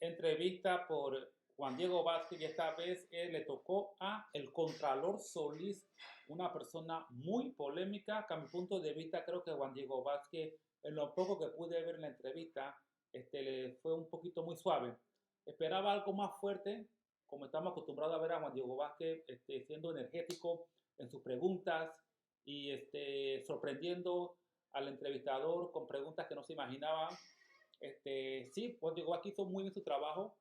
entrevista por Juan Diego Vázquez y esta vez le tocó a el Contralor Solís, una persona muy polémica, que a mi punto de vista creo que Juan Diego Vázquez, en lo poco que pude ver en la entrevista, le fue un poquito muy suave. Esperaba algo más fuerte, como estamos acostumbrados a ver a Juan Diego Vázquez siendo energético en sus preguntas y sorprendiendo al entrevistador con preguntas que no se imaginaban. Sí, Juan Diego Vázquez hizo muy bien su trabajo,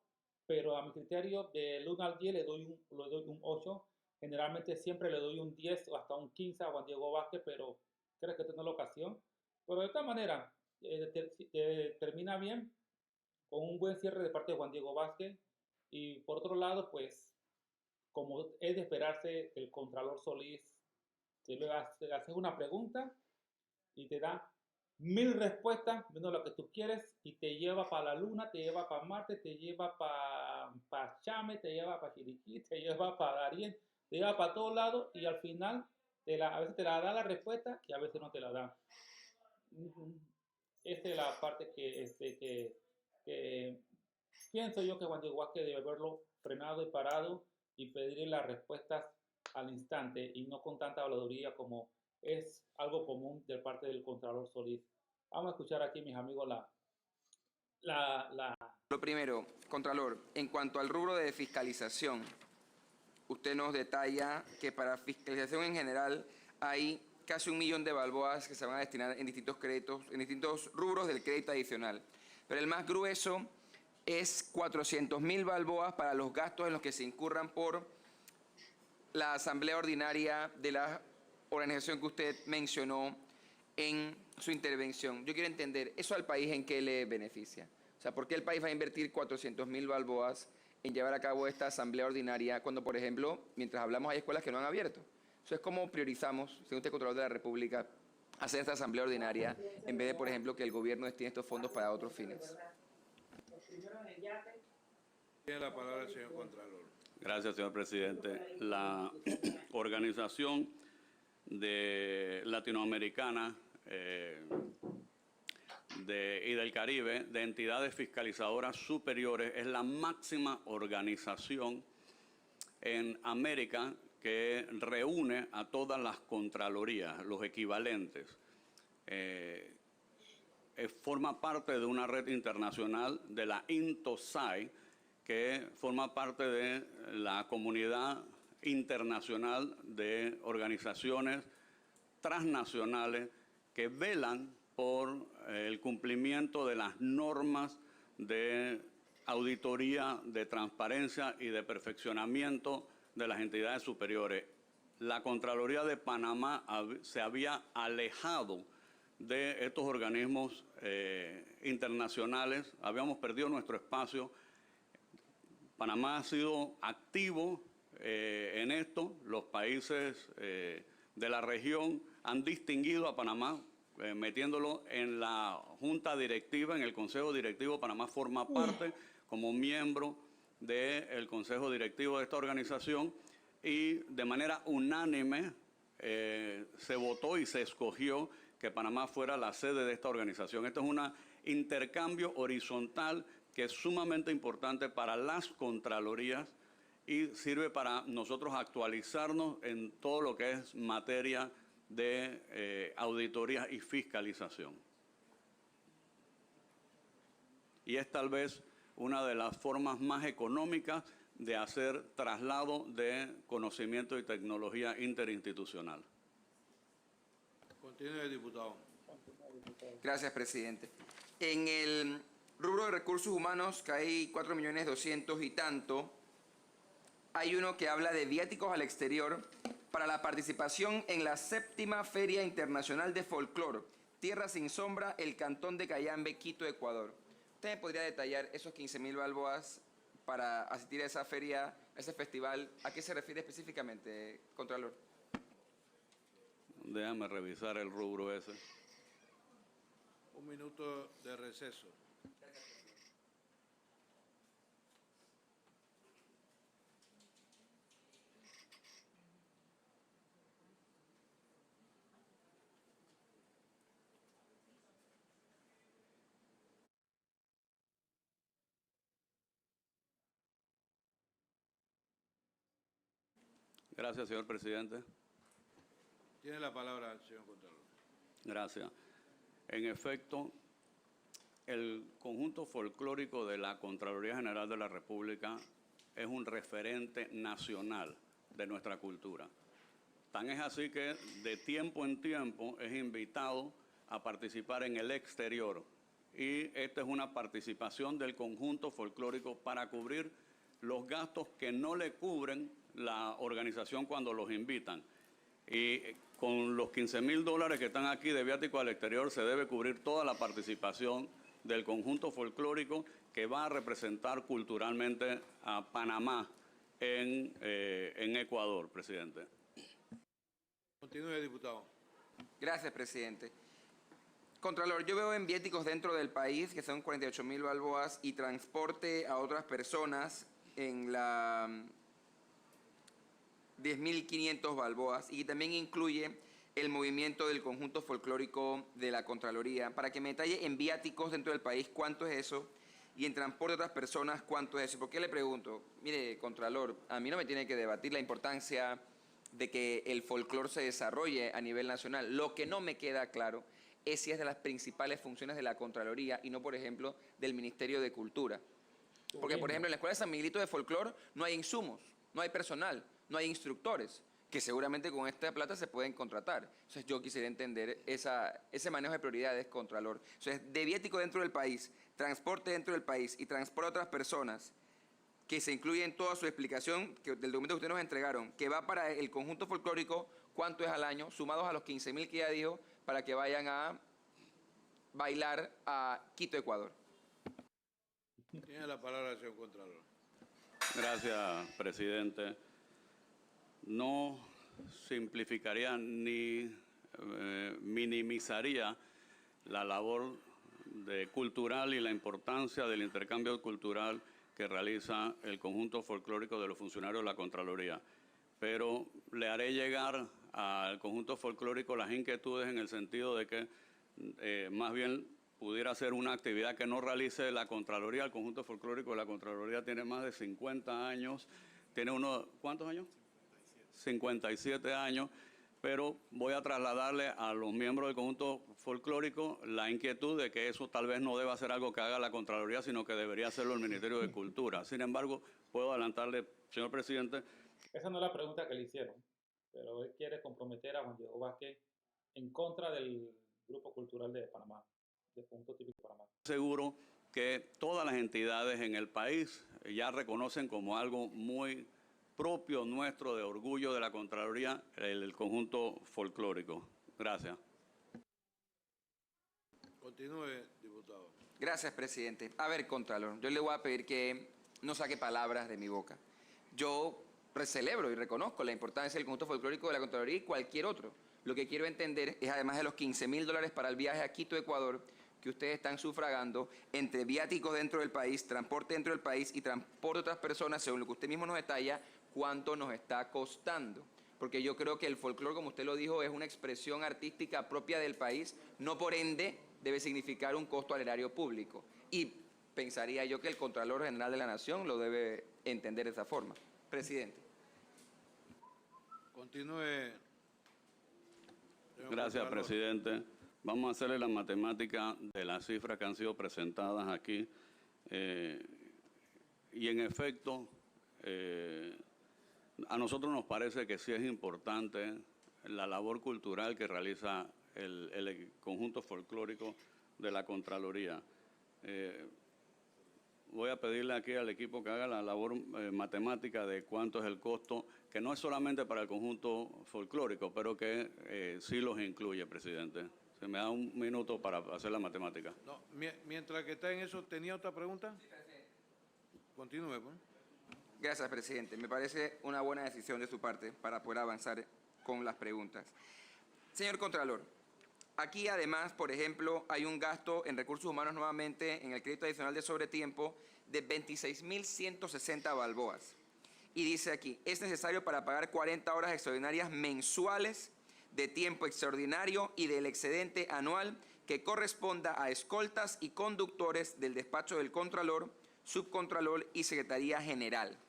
pero a mi criterio, del 1 al 10 le doy un 8. Generalmente siempre le doy un 10 o hasta un 15 a Juan Diego Vázquez, pero creo que esta no es la ocasión. Pero de esta manera, termina bien, con un buen cierre de parte de Juan Diego Vázquez. Y por otro lado, pues, como es de esperarse, el Contralor Solís le hace una pregunta y te da 1000 respuestas, menos lo que tú quieres, y te lleva para la Luna, te lleva para Marte, te lleva para Chame, te lleva para Chiriquí, te lleva para Darien, te lleva para todos lados, y al final a veces te la da la respuesta y a veces no te la da. Esta es la parte que pienso yo que Juan Diego Vázquez debe haberlo frenado y parado y pedirle las respuestas al instante y no con tanta habladuría como es algo común de parte del Contralor Solís. Vamos a escuchar aquí, mis amigos, la... Lo primero, Contralor, en cuanto al rubro de fiscalización, usted nos detalla que para fiscalización en general hay casi 1.000.000 de balboas que se van a destinar en distintos créditos, en distintos rubros del crédito adicional. Pero el más grueso es 400.000 balboas para los gastos en los que se incurran por la asamblea ordinaria de la organización que usted mencionó en su intervención. Yo quiero entender, ¿eso al país en qué le beneficia? O sea, ¿por qué el país va a invertir 400.000 balboas en llevar a cabo esta asamblea ordinaria cuando, por ejemplo, mientras hablamos hay escuelas que no han abierto? Eso es como priorizamos, según usted, Contralor de la República, hacer esta asamblea ordinaria en vez de, por ejemplo, que el gobierno destine estos fondos para otros fines. Tiene la palabra el señor Contralor. Gracias, señor presidente. La Organización Latinoamericana y del Caribe de Entidades Fiscalizadoras Superiores es la máxima organización en América que reúne a todas las contralorías, los equivalentes. Forma parte de una red internacional de la INTOSAI, que forma parte de la comunidad internacional de organizaciones transnacionales que velan por el cumplimiento de las normas de auditoría, de transparencia y de perfeccionamiento de las entidades superiores. La Contraloría de Panamá se había alejado de estos organismos internacionales, habíamos perdido nuestro espacio. Panamá ha sido activo en esto, los países de la región han distinguido a Panamá metiéndolo en la junta directiva, en el consejo directivo. Panamá forma parte como miembro del consejo directivo de esta organización y de manera unánime se votó y se escogió que Panamá fuera la sede de esta organización. Esto es un intercambio horizontal que es sumamente importante para las contralorías y sirve para nosotros actualizarnos en todo lo que es materia de auditoría y fiscalización. Y es tal vez una de las formas más económicas de hacer traslado de conocimiento y tecnología interinstitucional. Continúe, diputado. Gracias, presidente. En el rubro de recursos humanos, que hay 4.200.000 y tanto, hay uno que habla de viáticos al exterior para la participación en la 7ª Feria Internacional de Folclore, Tierra Sin Sombra, el Cantón de Cayambe, Quito, Ecuador. ¿Usted me podría detallar esos 15.000 balboas para asistir a esa feria, a ese festival? ¿A qué se refiere específicamente, Contralor? Déjame revisar el rubro ese. Un minuto de receso. Gracias, señor presidente. Tiene la palabra el señor Contralor. Gracias. En efecto, el conjunto folclórico de la Contraloría General de la República es un referente nacional de nuestra cultura. Tan es así que de tiempo en tiempo es invitado a participar en el exterior, y esta es una participación del conjunto folclórico para cubrir los gastos que no le cubren la organización cuando los invitan. Y con los $15,000 que están aquí de viático al exterior se debe cubrir toda la participación del conjunto folclórico que va a representar culturalmente a Panamá en Ecuador, presidente. Continúe, diputado. Gracias, presidente. Contralor, yo veo en viáticos dentro del país, que son 48,000 balboas, y transporte a otras personas en la 10,500 balboas, y también incluye el movimiento del conjunto folclórico de la Contraloría. Para que me detalle en viáticos dentro del país cuánto es eso, y en transporte de otras personas cuánto es eso. ¿Por qué le pregunto? Mire, Contralor, a mí no me tiene que debatir la importancia de que el folclore se desarrolle a nivel nacional. Lo que no me queda claro es si es de las principales funciones de la Contraloría y no, por ejemplo, del Ministerio de Cultura. Porque, por ejemplo, en la Escuela de San Miguelito de Folclore no hay insumos, no hay personal, no hay instructores, que seguramente con esta plata se pueden contratar. Entonces yo quisiera entender ese manejo de prioridades, Contralor. Entonces, de viático dentro del país, transporte dentro del país y transporte a otras personas, que se incluye en toda su explicación del documento que ustedes nos entregaron, que va para el conjunto folclórico, ¿cuánto es al año? Sumados a los 15,000 que ya dijo, para que vayan a bailar a Quito, Ecuador. Tiene la palabra el señor Contralor. Gracias, presidente. No simplificaría ni minimizaría la labor cultural y la importancia del intercambio cultural que realiza el conjunto folclórico de los funcionarios de la Contraloría. Pero le haré llegar al conjunto folclórico las inquietudes en el sentido de que más bien pudiera ser una actividad que no realice la Contraloría. El conjunto folclórico de la Contraloría tiene más de 50 años. Tiene ¿cuántos años? 57 años. Pero voy a trasladarle a los miembros del conjunto folclórico la inquietud de que eso tal vez no deba ser algo que haga la Contraloría, sino que debería hacerlo el Ministerio de Cultura. Sin embargo, puedo adelantarle, señor presidente. Esa no es la pregunta que le hicieron, pero él quiere comprometer a Juan Diego Vázquez en contra del Grupo Cultural de Panamá, de Conjunto Típico de Panamá. Seguro que todas las entidades en el país ya reconocen como algo muy propio nuestro de orgullo de la Contraloría el conjunto folclórico. Gracias. Continúe, diputado. Gracias, presidente. A ver, Contralor, yo le voy a pedir que no saque palabras de mi boca. Yo celebro y reconozco la importancia del conjunto folclórico de la Contraloría y cualquier otro. Lo que quiero entender es, además de los $15,000 para el viaje a Quito, Ecuador, que ustedes están sufragando entre viáticos dentro del país, transporte dentro del país y transporte de otras personas, según lo que usted mismo nos detalla, ¿cuánto nos está costando? Porque yo creo que el folclore, como usted lo dijo, es una expresión artística propia del país, no por ende debe significar un costo al erario público. Y pensaría yo que el Contralor General de la Nación lo debe entender de esa forma. Presidente. Continúe. Gracias, presidente. Vamos a hacerle la matemática de las cifras que han sido presentadas aquí. Y en efecto, a nosotros nos parece que sí es importante la labor cultural que realiza el conjunto folclórico de la Contraloría. Voy a pedirle aquí al equipo que haga la labor matemática de cuánto es el costo, que no es solamente para el conjunto folclórico, pero que sí los incluye, presidente. Se me da un minuto para hacer la matemática. No, mientras que está en eso, ¿tenía otra pregunta? Sí, presidente. Continúe, pues. Gracias, presidente. Me parece una buena decisión de su parte para poder avanzar con las preguntas. Señor Contralor, aquí además, por ejemplo, hay un gasto en recursos humanos nuevamente en el crédito adicional de sobretiempo de 26,160 balboas. Y dice aquí, es necesario para pagar 40 horas extraordinarias mensuales de tiempo extraordinario y del excedente anual que corresponda a escoltas y conductores del despacho del Contralor, Subcontralor y Secretaría General.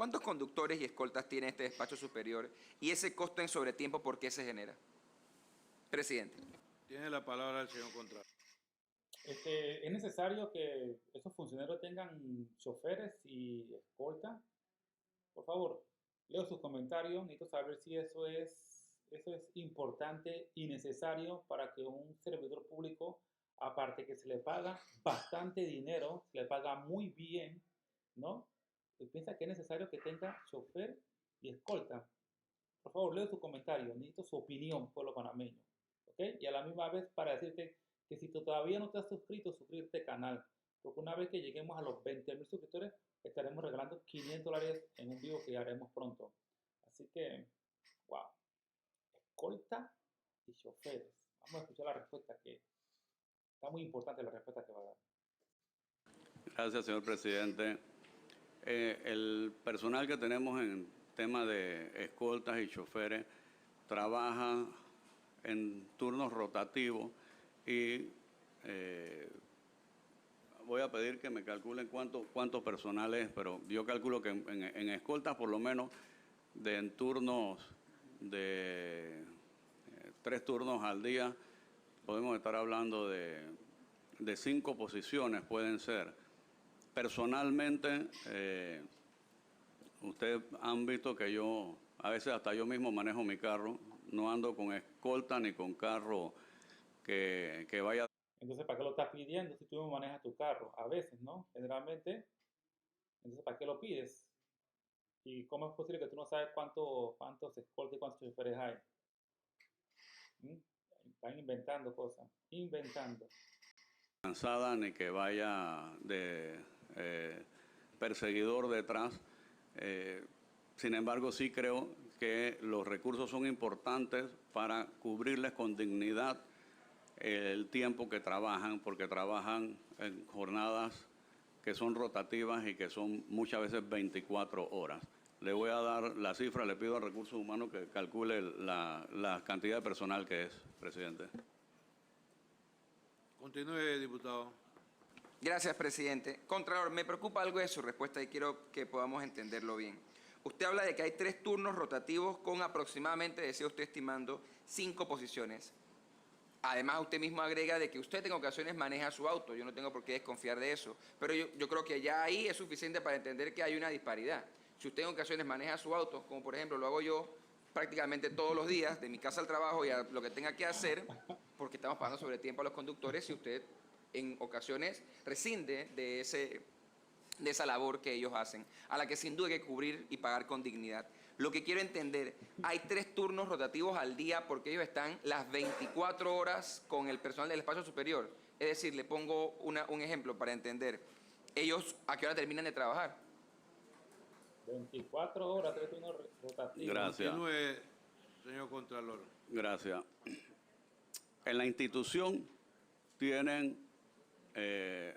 ¿Cuántos conductores y escoltas tiene este despacho superior? Y ese costo en sobretiempo, ¿por qué se genera? Presidente. Tiene la palabra el señor Contralor. Es necesario que esos funcionarios tengan choferes y escolta. Por favor, leo sus comentarios. Necesito saber si eso es importante y necesario para que un servidor público, aparte que se le paga bastante dinero, se le paga muy bien, ¿no? Piensa que es necesario que tenga chofer y escolta. Por favor, leo su comentario. Necesito su opinión, pueblo panameño. ¿Ok? Y a la misma vez para decirte que si tú todavía no te has suscrito, suscríbete al canal. Porque una vez que lleguemos a los 20.000 suscriptores, estaremos regalando $500 en un vivo que haremos pronto. Así que, wow. Escolta y choferes. Vamos a escuchar la respuesta, que está muy importante la respuesta que va a dar. Gracias, señor presidente. El personal que tenemos en tema de escoltas y choferes trabaja en turnos rotativos y voy a pedir que me calculen cuánto personal es, pero yo calculo que en escoltas por lo menos en turnos de 3 turnos al día podemos estar hablando de 5 posiciones, pueden ser. Personalmente, ustedes han visto que yo, a veces hasta yo mismo manejo mi carro, no ando con escolta ni con carro que vaya. Entonces, ¿para qué lo estás pidiendo si tú manejas tu carro? A veces, ¿no? Generalmente. Entonces, ¿para qué lo pides? ¿Y cómo es posible que tú no sabes cuántos escoltas y cuántos choferes hay? Están inventando cosas. Inventando. Cansada ni que vaya de perseguidor detrás. Sin embargo, sí creo que los recursos son importantes para cubrirles con dignidad el tiempo que trabajan, porque trabajan en jornadas que son rotativas y que son muchas veces 24 horas. Le voy a dar la cifra, le pido a Recursos Humanos que calcule la cantidad de personal que es, presidente. Continúe, diputado. Gracias, presidente. Contralor, me preocupa algo de su respuesta y quiero que podamos entenderlo bien. Usted habla de que hay 3 turnos rotativos con aproximadamente, decía usted estimando, 5 posiciones. Además, usted mismo agrega de que usted en ocasiones maneja su auto. Yo no tengo por qué desconfiar de eso. Pero yo creo que ya ahí es suficiente para entender que hay una disparidad. Si usted en ocasiones maneja su auto, como por ejemplo lo hago yo prácticamente todos los días, de mi casa al trabajo y a lo que tenga que hacer, porque estamos pagando sobre tiempo a los conductores, si usted en ocasiones rescinde de esa labor que ellos hacen, a la que sin duda hay que cubrir y pagar con dignidad. Lo que quiero entender, hay 3 turnos rotativos al día porque ellos están las 24 horas con el personal del espacio superior. Es decir, le pongo un ejemplo para entender. ¿Ellos a qué hora terminan de trabajar? 24 horas, 3 turnos rotativos. Gracias. Continúe, señor Contralor. Gracias. En la institución tienen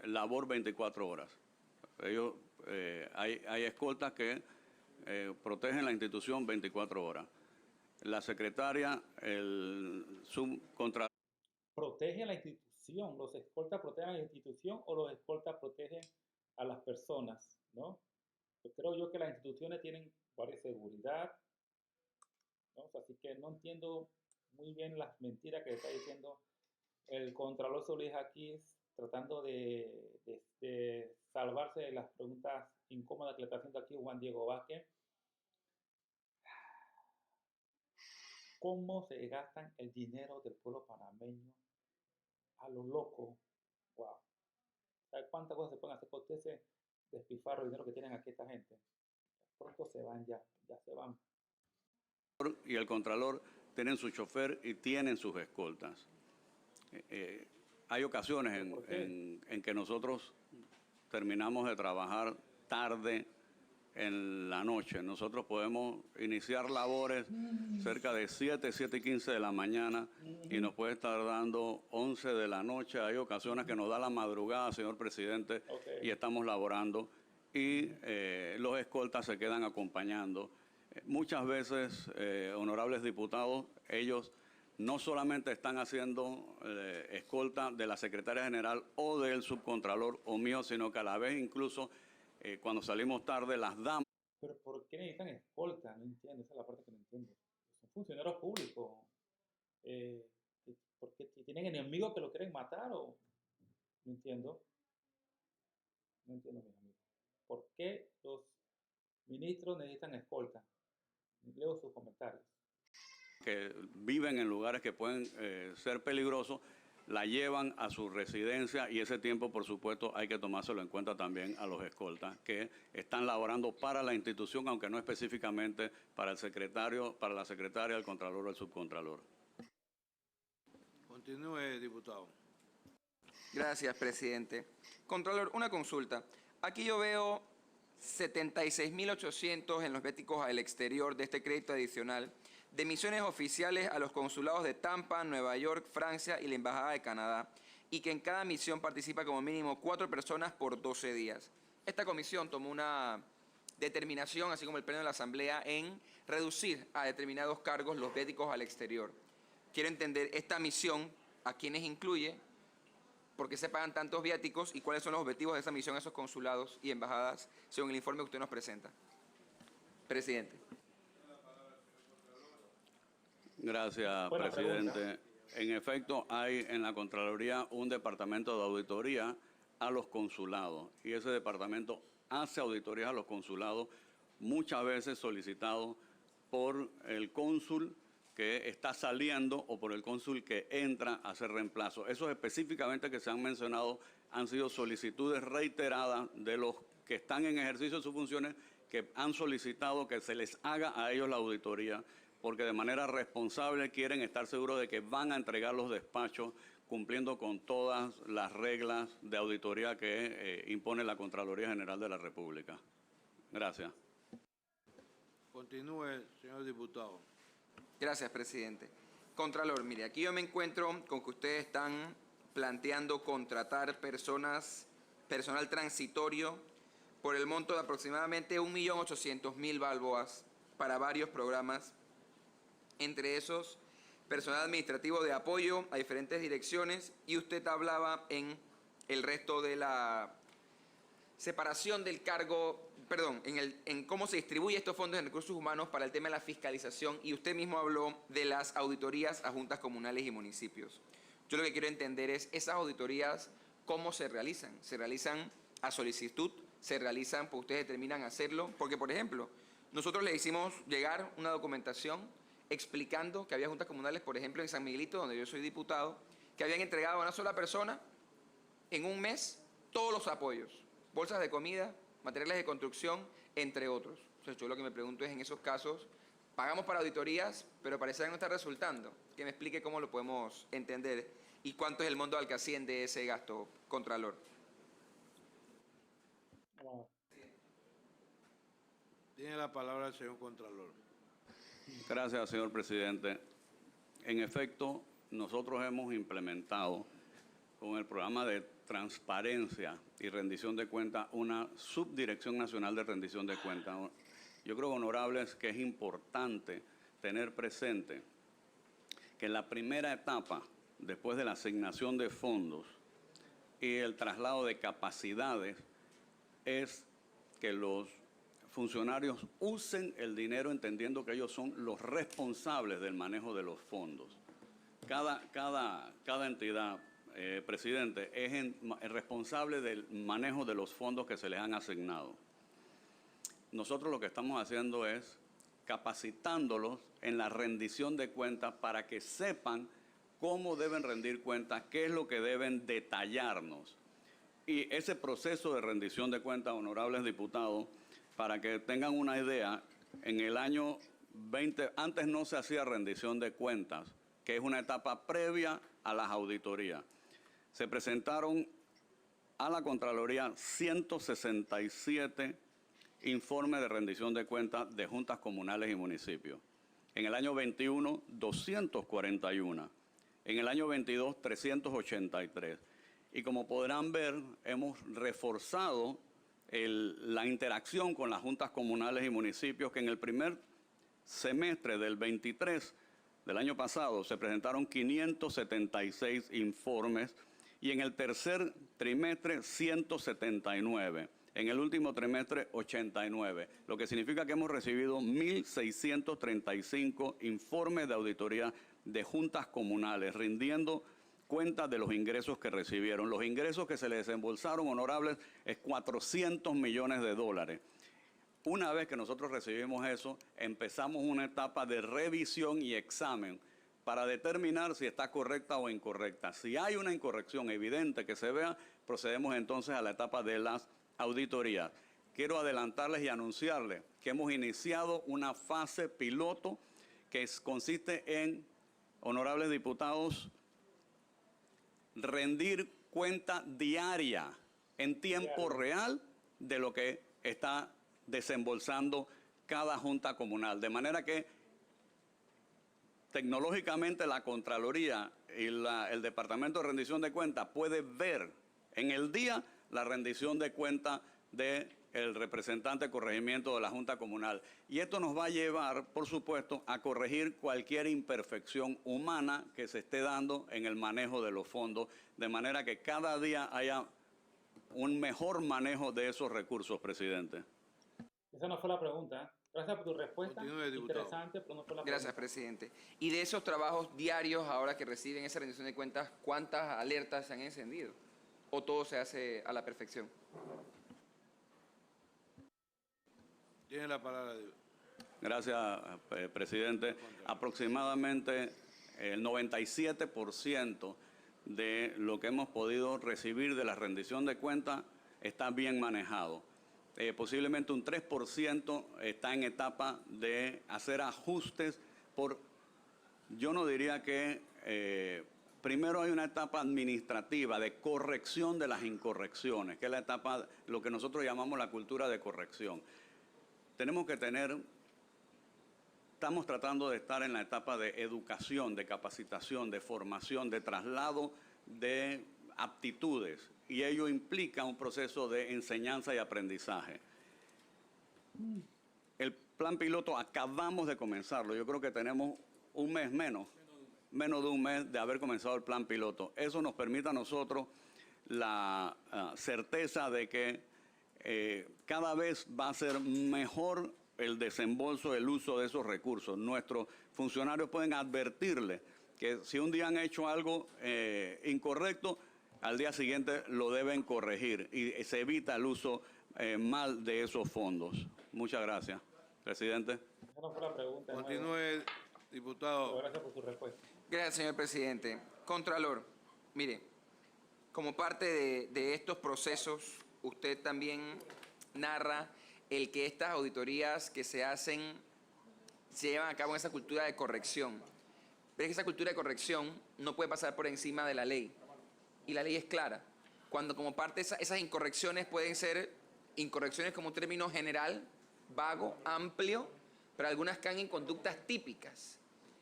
labor 24 horas. Ellos, hay escoltas que protegen la institución 24 horas. La secretaria, el subcontratar. ¿Protege la institución? ¿Los escoltas protegen a la institución o los escoltas protegen a las personas? ¿No? Pues creo yo que las instituciones tienen varias seguridad, ¿no? Así que no entiendo muy bien las mentiras que está diciendo el Contralor Solís aquí, tratando de salvarse de las preguntas incómodas que le está haciendo aquí Juan Diego Vázquez. ¿Cómo se gastan el dinero del pueblo panameño a lo loco? Wow. ¿Sabe cuántas cosas se pueden hacer con ese despifarro de dinero que tienen aquí esta gente? Pronto se van ya se van. Y el Contralor tienen su chofer y tienen sus escoltas. Hay ocasiones en que nosotros terminamos de trabajar tarde en la noche. Nosotros podemos iniciar labores cerca de 7:15 de la mañana y nos puede estar dando 11 de la noche. Hay ocasiones que nos da la madrugada, señor presidente, y estamos laborando y los escoltas se quedan acompañando. Muchas veces, honorables diputados, ellos no solamente están haciendo escolta de la secretaria general o del subcontralor o mío, sino que a la vez incluso cuando salimos tarde las damas. Pero ¿por qué necesitan escolta? No entiendo, esa es la parte que no entiendo. Son funcionarios públicos. Eh, ¿Porque tienen enemigos que lo quieren matar o...? No entiendo. No entiendo, mis amigos. ¿Por qué los ministros necesitan escolta? Leo sus comentarios. Que viven en lugares que pueden ser peligrosos, la llevan a su residencia y ese tiempo, por supuesto, hay que tomárselo en cuenta también a los escoltas que están laborando para la institución, aunque no específicamente para el secretario, para la secretaria, el contralor o el subcontralor. Continúe, diputado. Gracias, presidente. Contralor, una consulta. Aquí yo veo 76.800 en los viáticos al exterior de este crédito adicional de misiones oficiales a los consulados de Tampa, Nueva York, Francia y la Embajada de Canadá, y que en cada misión participa como mínimo 4 personas por 12 días. Esta comisión tomó una determinación, así como el Pleno de la Asamblea, en reducir a determinados cargos los viáticos al exterior. Quiero entender esta misión, a quiénes incluye, por qué se pagan tantos viáticos y cuáles son los objetivos de esa misión a esos consulados y embajadas, según el informe que usted nos presenta. Presidente. Gracias, Buena presidente. pregunta. En efecto, hay en la Contraloría un departamento de auditoría a los consulados y ese departamento hace auditorías a los consulados, muchas veces solicitado por el cónsul que está saliendo o por el cónsul que entra a hacer reemplazo. Esos específicamente que se han mencionado han sido solicitudes reiteradas de los que están en ejercicio de sus funciones que han solicitado que se les haga a ellos la auditoría porque de manera responsable quieren estar seguros de que van a entregar los despachos cumpliendo con todas las reglas de auditoría que impone la Contraloría General de la República. Gracias. Continúe, señor diputado. Gracias, presidente. Contralor, mire, aquí yo me encuentro con que ustedes están planteando contratar personal transitorio por el monto de aproximadamente 1.800.000 balboas para varios programas, entre esos personal administrativo de apoyo a diferentes direcciones, y usted hablaba en el resto de la separación del cargo, perdón, en cómo se distribuye estos fondos de recursos humanos para el tema de la fiscalización, y usted mismo habló de las auditorías a juntas comunales y municipios. Yo lo que quiero entender es esas auditorías, ¿cómo se realizan? ¿Se realizan a solicitud? ¿Se realizan porque ustedes determinan hacerlo? Porque, por ejemplo, nosotros le hicimos llegar una documentación explicando que había juntas comunales, por ejemplo, en San Miguelito, donde yo soy diputado, que habían entregado a una sola persona en un mes todos los apoyos, bolsas de comida, materiales de construcción, entre otros. Entonces, yo lo que me pregunto es, en esos casos, pagamos para auditorías, pero parece que no está resultando. Que me explique cómo lo podemos entender y cuánto es el monto al que asciende ese gasto, Contralor. Tiene la palabra el señor Contralor. Gracias, señor presidente. En efecto, nosotros hemos implementado con el programa de transparencia y rendición de cuentas una subdirección nacional de rendición de cuentas. Yo creo, honorables, que es importante tener presente que la primera etapa, después de la asignación de fondos y el traslado de capacidades, es que los funcionarios usen el dinero entendiendo que ellos son los responsables del manejo de los fondos. Cada entidad, presidente, es el responsable del manejo de los fondos que se les han asignado. Nosotros lo que estamos haciendo es capacitándolos en la rendición de cuentas para que sepan cómo deben rendir cuentas, qué es lo que deben detallarnos. Y ese proceso de rendición de cuentas, honorables diputados, para que tengan una idea, en el año 20, antes no se hacía rendición de cuentas, que es una etapa previa a las auditorías. Se presentaron a la Contraloría 167 informes de rendición de cuentas de juntas comunales y municipios. En el año 21, 241. En el año 22, 383. Y como podrán ver, hemos reforzado la interacción con las juntas comunales y municipios, que en el primer semestre del 23 del año pasado se presentaron 576 informes y en el tercer trimestre 179. En el último trimestre, 89, lo que significa que hemos recibido 1.635 informes de auditoría de juntas comunales, rindiendo cuentas de los ingresos que recibieron. Los ingresos que se les desembolsaron, honorables, es 400 millones de dólares. Una vez que nosotros recibimos eso, empezamos una etapa de revisión y examen para determinar si está correcta o incorrecta. Si hay una incorrección evidente que se vea, procedemos entonces a la etapa de las auditorías. Quiero adelantarles y anunciarles que hemos iniciado una fase piloto que consiste en, honorables diputados, rendir cuenta diaria en tiempo real de lo que está desembolsando cada junta comunal. De manera que tecnológicamente la Contraloría y el Departamento de Rendición de Cuentas puede ver en el día la rendición de cuentas del representante de corregimiento de la Junta Comunal. Y esto nos va a llevar, por supuesto, a corregir cualquier imperfección humana que se esté dando en el manejo de los fondos, de manera que cada día haya un mejor manejo de esos recursos, presidente. Esa no fue la pregunta. Gracias por tu respuesta. Continúe, diputado. Interesante, pero no fue la Gracias, pregunta. presidente. Y de esos trabajos diarios, ahora que reciben esa rendición de cuentas, ¿cuántas alertas se han encendido? ¿O todo se hace a la perfección? Tiene la palabra. Gracias, presidente. Aproximadamente el 97% de lo que hemos podido recibir de la rendición de cuentas está bien manejado. Posiblemente un 3% está en etapa de hacer ajustes yo no diría que, primero hay una etapa administrativa de corrección de las incorrecciones, que es la etapa, lo que nosotros llamamos la cultura de corrección. Estamos tratando de estar en la etapa de educación, de capacitación, de formación, de traslado de aptitudes, y ello implica un proceso de enseñanza y aprendizaje. El plan piloto acabamos de comenzarlo, yo creo que tenemos un mes menos de un mes de haber comenzado el plan piloto. Eso nos permite a nosotros la certeza de que cada vez va a ser mejor el desembolso, el uso de esos recursos. Nuestros funcionarios pueden advertirle que si un día han hecho algo incorrecto, al día siguiente lo deben corregir y se evita el uso mal de esos fondos. Muchas gracias, presidente. Esa no fue la pregunta. Continúe, diputado. Gracias por tu respuesta. Gracias, señor presidente. Contralor, mire, como parte de estos procesos, usted también narra el que estas auditorías que se hacen se llevan a cabo en esa cultura de corrección. Pero es que esa cultura de corrección no puede pasar por encima de la ley. Y la ley es clara. Cuando como parte esas incorrecciones pueden ser incorrecciones como un término general, vago, amplio, pero algunas caen en conductas típicas.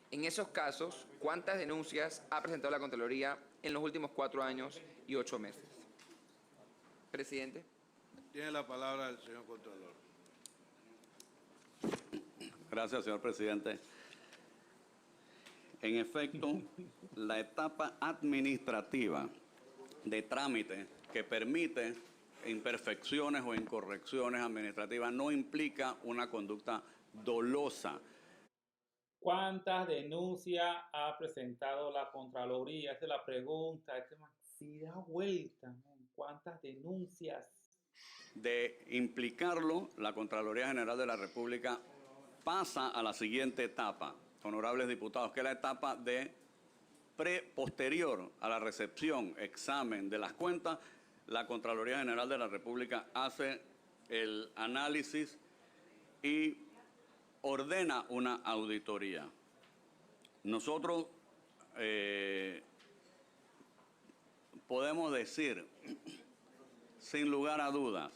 En esos casos, ¿cuántas denuncias ha presentado la Contraloría en los últimos 4 años y 8 meses? Presidente. Tiene la palabra el señor Contralor. Gracias, señor presidente. En efecto, la etapa administrativa de trámite que permite imperfecciones o incorrecciones administrativas no implica una conducta dolosa. ¿Cuántas denuncias ha presentado la Contraloría? Esa es la pregunta. Si da vuelta, man. ¿Cuántas denuncias? De implicarlo, la Contraloría General de la República pasa a la siguiente etapa, honorables diputados, que es la etapa de posterior a la recepción, examen de las cuentas. La Contraloría General de la República hace el análisis y ordena una auditoría. Nosotros podemos decir, sin lugar a dudas,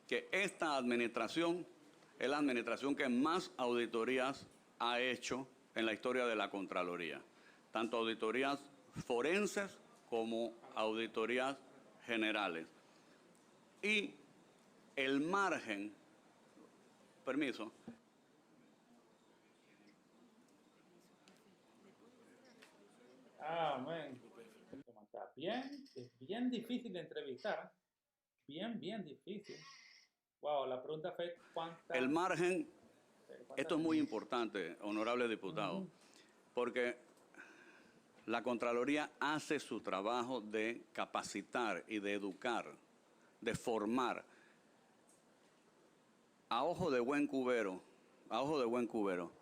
que esta administración es la administración que más auditorías ha hecho en la historia de la Contraloría, tanto auditorías forenses como auditorías generales. Y el margen, permiso. Man. Está bien, es bien difícil de entrevistar. Bien difícil. Wow, la pregunta fue cuántas... El margen, cuántas- esto es muy importante, honorable diputado, Ujú. porque la Contraloría hace su trabajo de capacitar y de educar, de formar. A ojo de buen cubero, a ojo de buen cubero.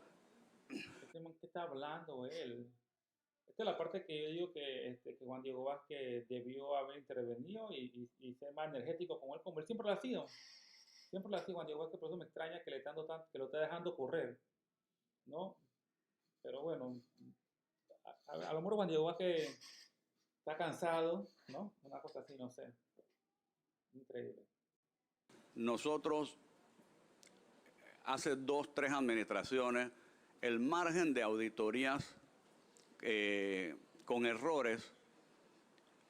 ¿Qué está hablando él? Esta es la parte que yo digo que Juan Diego Vázquez debió haber intervenido y ser más energético como él siempre lo ha sido. Siempre lo ha sido Juan Diego Vázquez, por eso me extraña que le está dando tanto, que lo está dejando correr, ¿no? Pero bueno, a lo mejor Juan Diego Vázquez está cansado, ¿no? Una cosa así, no sé. Increíble. Nosotros, hace 2, 3 administraciones, el margen de auditorías con errores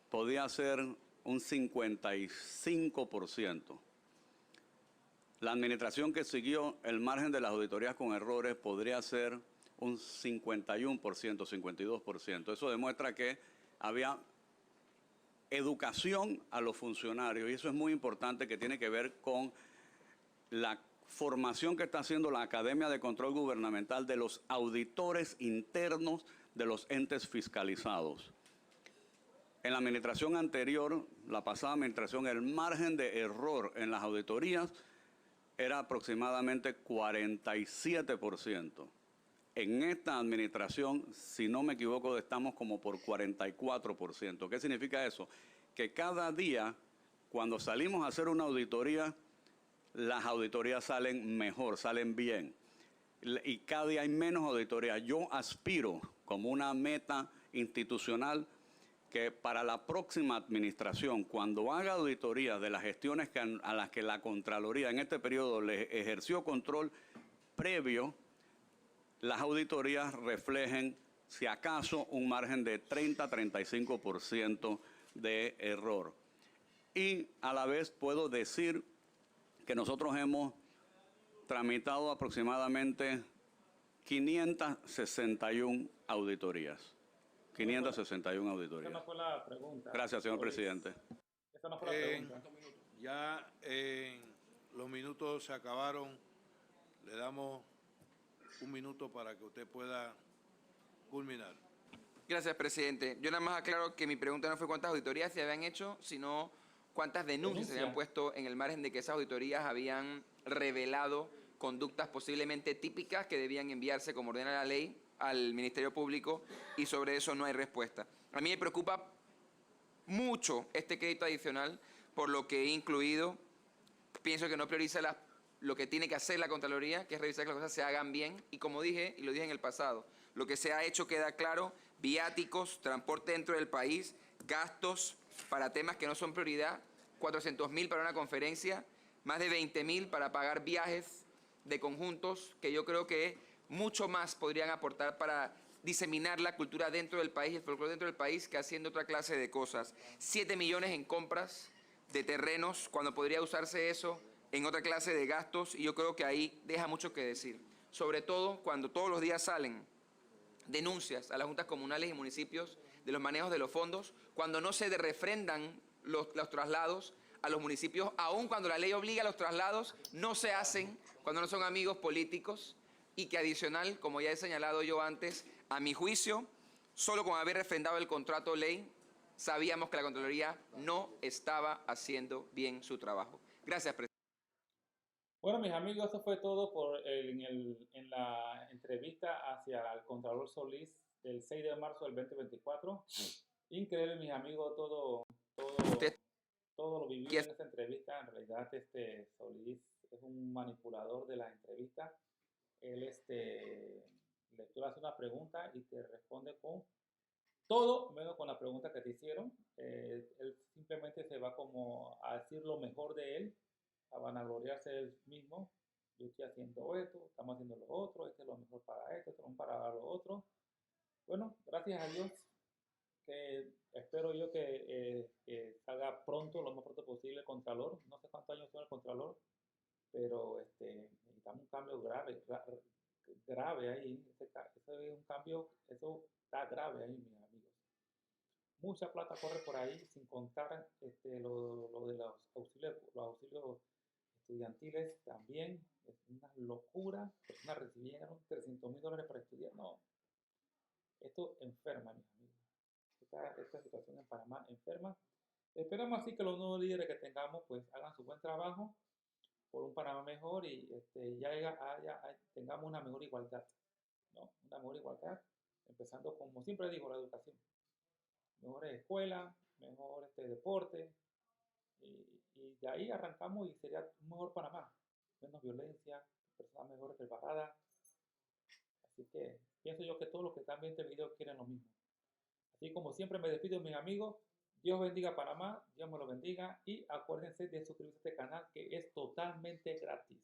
podía ser un 55%. La administración que siguió, el margen de las auditorías con errores podría ser un 51%, 52%. Eso demuestra que había educación a los funcionarios, y eso es muy importante, que tiene que ver con la formación que está haciendo la Academia de Control Gubernamental de los auditores internos de los entes fiscalizados. En la administración anterior, la pasada administración, el margen de error en las auditorías era aproximadamente 47%. En esta administración, si no me equivoco, estamos como por 44%. ¿Qué significa eso? Que cada día, cuando salimos a hacer una auditoría, las auditorías salen mejor, salen bien. Y cada día hay menos auditorías. Yo aspiro, como una meta institucional, que para la próxima administración, cuando haga auditorías de las gestiones a las que la Contraloría en este periodo le ejerció control previo, las auditorías reflejen, si acaso, un margen de 30-35% de error. Y a la vez puedo decir que nosotros hemos tramitado aproximadamente 561 auditorías. 561 Esa auditorías. no fue la pregunta. Gracias, señor presidente. Esa no fue la pregunta. Ya los minutos se acabaron. Le damos un minuto para que usted pueda culminar. Gracias, presidente. Yo nada más aclaro que mi pregunta no fue cuántas auditorías se habían hecho, sino cuántas denuncias se habían puesto en el margen de que esas auditorías habían revelado conductas posiblemente típicas que debían enviarse, como ordena la ley, al Ministerio Público, y sobre eso no hay respuesta. A mí me preocupa mucho este crédito adicional, por lo que he incluido. Pienso que no prioriza lo que tiene que hacer la Contraloría, que es revisar que las cosas se hagan bien. Y como dije, y lo dije en el pasado, lo que se ha hecho queda claro: viáticos, transporte dentro del país, gastos para temas que no son prioridad, 400.000 para una conferencia, más de 20.000 para pagar viajes de conjuntos, que yo creo que mucho más podrían aportar para diseminar la cultura dentro del país y el folclore dentro del país, que haciendo otra clase de cosas. 7 millones en compras de terrenos, cuando podría usarse eso en otra clase de gastos, y yo creo que ahí deja mucho que decir. Sobre todo cuando todos los días salen denuncias a las juntas comunales y municipios de los manejos de los fondos, cuando no se refrendan los traslados a los municipios, aun cuando la ley obliga a los traslados, no se hacen cuando no son amigos políticos, y que adicional, como ya he señalado yo antes, a mi juicio, solo con haber refrendado el contrato ley, sabíamos que la Contraloría no estaba haciendo bien su trabajo. Gracias, presidente. Bueno, mis amigos, eso fue todo en la entrevista hacia el Contralor Solís del 6 de marzo del 2024. Increíble, mis amigos, todo lo vivido en esta entrevista. En realidad, Solís es un manipulador de la entrevista. Él tú le haces una pregunta y te responde con todo menos con la pregunta que te hicieron. Él simplemente se va como a decir lo mejor de él, a vanagloriarse de él mismo. Yo estoy haciendo esto, estamos haciendo lo otro, este es lo mejor para esto, esto es para lo otro. Bueno, gracias a Dios, que espero yo que salga pronto, lo más pronto posible, el Contralor. No sé cuántos años tiene el Contralor, pero necesitamos un cambio grave ahí. Eso es un cambio, eso está grave ahí, mis amigos. Mucha plata corre por ahí, sin contar lo de los auxilios estudiantiles también, es una locura. Personas recibieron $300,000 para estudiar. No, esto enferma, mis amigos. Esta situación en Panamá enferma. Esperamos así que los nuevos líderes que tengamos pues hagan su buen trabajo por un Panamá mejor y tengamos una mejor igualdad, ¿no? Una mejor igualdad, empezando como siempre digo, la educación. Mejores escuelas, mejor deporte, y de ahí arrancamos y sería un mejor Panamá. Menos violencia, personas mejores preparadas. Así que pienso yo que todos los que están viendo este video quieren lo mismo. Así como siempre me despido, mis amigos. Dios bendiga a Panamá, Dios me lo bendiga y acuérdense de suscribirse a este canal que es totalmente gratis.